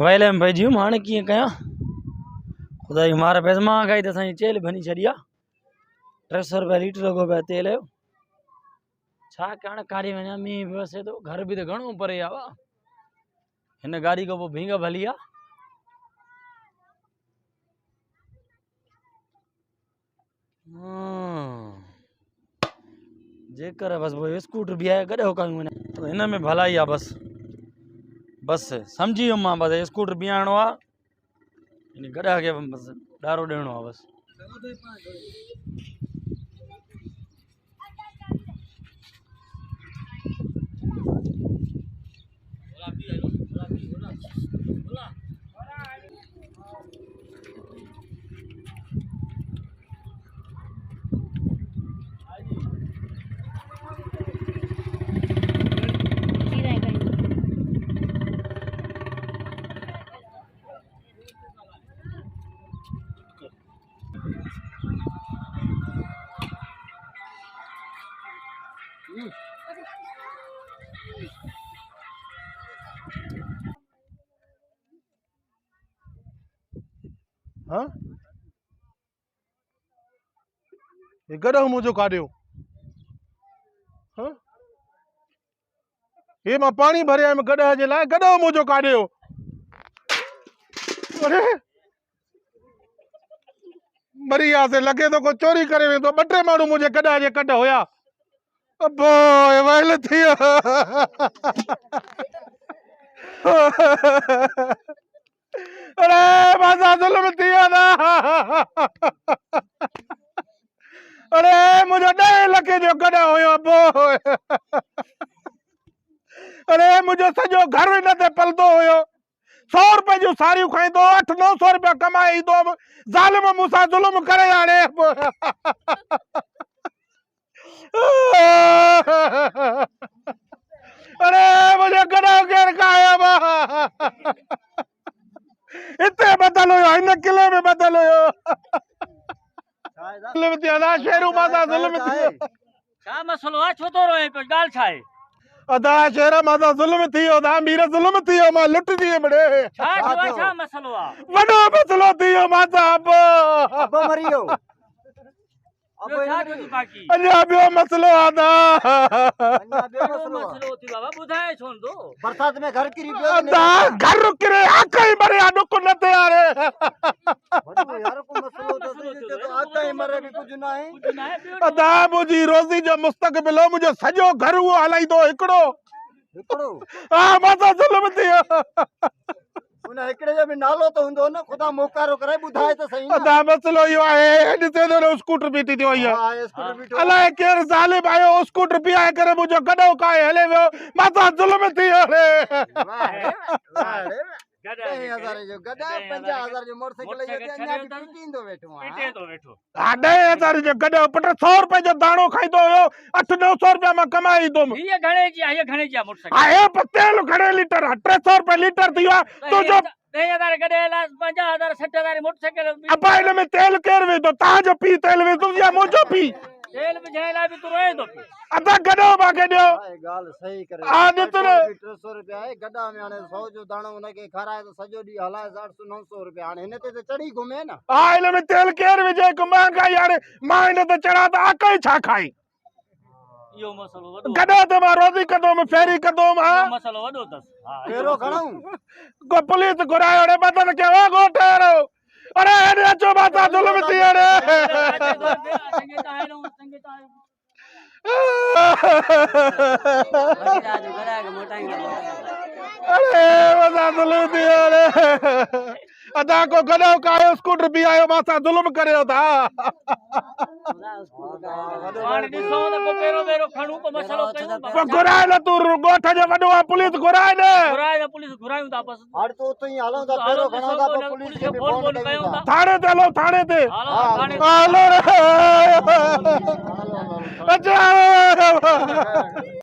while में भाई जियूं हाणे कीअं कयां खुदा जी मार पैस मां खाई त साईं चेल भनी छॾी आहे 300 रुपया लीटर लॻो पिया तेल जो छा कयां कारी वञा मींहुं बि वसे थो घर बि त घणो परे आहे हिन गाड़ी खां पोइ भींग भली आहे जेकर बस वो स्कूटर भी आहे गॾो कयूं तो हिन में भलाई आहे बस सम्झी वियुमि मां बस स्कूटर बीहारणो आहे इन गॾा खे बस ॾारो ॾियणो आहे बस हाँ ये गॾो मुझो काढियो हाँ ये मां पानी भरिया में गॾा जे लाइ गॾो मुझो काढियो अरे मरी वियासीं लॻे थो को चोरी करे वेंदो 2-3 माण्हू मुंहिंजे गॾा जे कढ हुया अबो वैल थी वियो अरे मां ज़ुल्म थी वियो ना अरे मुझो 10 लख जो गॾ हुयो अबो अरे मुझो सॼो घर हिन ते पलंदो हुयो 100 रुपए जूं साड़ियूं खाईंदो 800-900 रुपया कमाईंदो ज़ालिम मूंसां ज़ुल्म करे हाणे अरे मुझे गॾो केरु खायो हिते बदल हुयो हिन किले में बदल हुयो ज़ुल्म थी वियो शेरू मां ज़ुल्म थी वियो छा मसलो आहे छो थो रोए पियो ॻाल्हि छा आहे अदा शेर मां ज़ुल्म थी वियो दा मीर ज़ुल्म थी वियो मां लुट थी बड़े छा मसलो आहे वॾो मसलो थी वियो मां अब मरी वियो अञा ॿियो मसलो आहे दा मसलो थी बाबा ॿुधाए छो थो बरसात में घर किरी पियो अदा घर किरे आकई मरे डुक न ते यारे यार को मसलो तो आता ही मरे भी कुछ ना है अदा मुंहिंजी रोज़ी जो मुस्तक़बिल मुंहिंजो सॼो घर उहो हलाईंदो हिकिड़ो हा मां ज़ुल्म थी वियो उन एकड़े जो भी नालो तो हुंदो न खुदा मोकारो करे बुधाए तो सही अदा मसलो यो आहे ॾिसे थो स्कूटर बीठी थी वई हां स्कूटर बीठो अलाए केर ज़ालिम आयो स्कूटर बीहाए करे मुंहिंजो गॾो काए हले वियो मां ज़ुल्म थी वियो रे 10,000 जो गॾा 50,000 जो मोटरसाइकिल जो अन्या भी पीटींदो वेठो हां 10,000 जो गॾो पुट 100 रुपए जो दाणो खाईंदो हुयो 800-900 रुपया मां कमाईंदुमि ये घणे जी मोटरसाइकिल आहे तेल घणे लीटर 300 रुपए लीटर थी वियो तुंहिंजो 10,000 गॾे 50,000 60,000 मोटरसाइकिल अबा हिन में तेल केरु विधो तव्हांजो पी तेल विधो या मुंहिंजो पी तेल विझाइण लाइ बि तूं रोए थो पियो अदा गॾो मूंखे ॾियो गाल सही करे हा ॾिस न 300 रुपया आहे गॾा में हाणे 100 जो दाणो उनके खाराए तो सॼो ॾींहुं हलाए 800-900 रुपया हाणे हिन ते चढ़ी घुमे न हा हिन में तेल केरु विझे को महांगाई हाणे मां हिन ते चढ़ा त आकई छा खाई इहो मसलो वॾो गॾो ते मां रोज़ी कंदुमि फेरी कंदुमि हा मसलो वॾो अथसि हा फेरो खणऊं को पुलिस घुरायो रे बदन के ओ गोठेरो अरे हेॾे अचो माता ज़ुल्म थी वियो अरे माता ज़ुल्म थी वियो अदा को गॾो कायो स्कूटर बि आयो मां ज़ुल्म करियो था हाणे ॾिसो त को पेरो खणूं को मसलो कयूं घुराए न तूं ॻोठ जो वॾो आहे पुलिस घुराए न पुलिस घुरायूं था बस हाणे तो उतो ही हलऊं था फेरो खणऊं था पोइ पुलिस खे फोन कयूं था थाणे ते हलो थाणे ते हलो रे अच्छा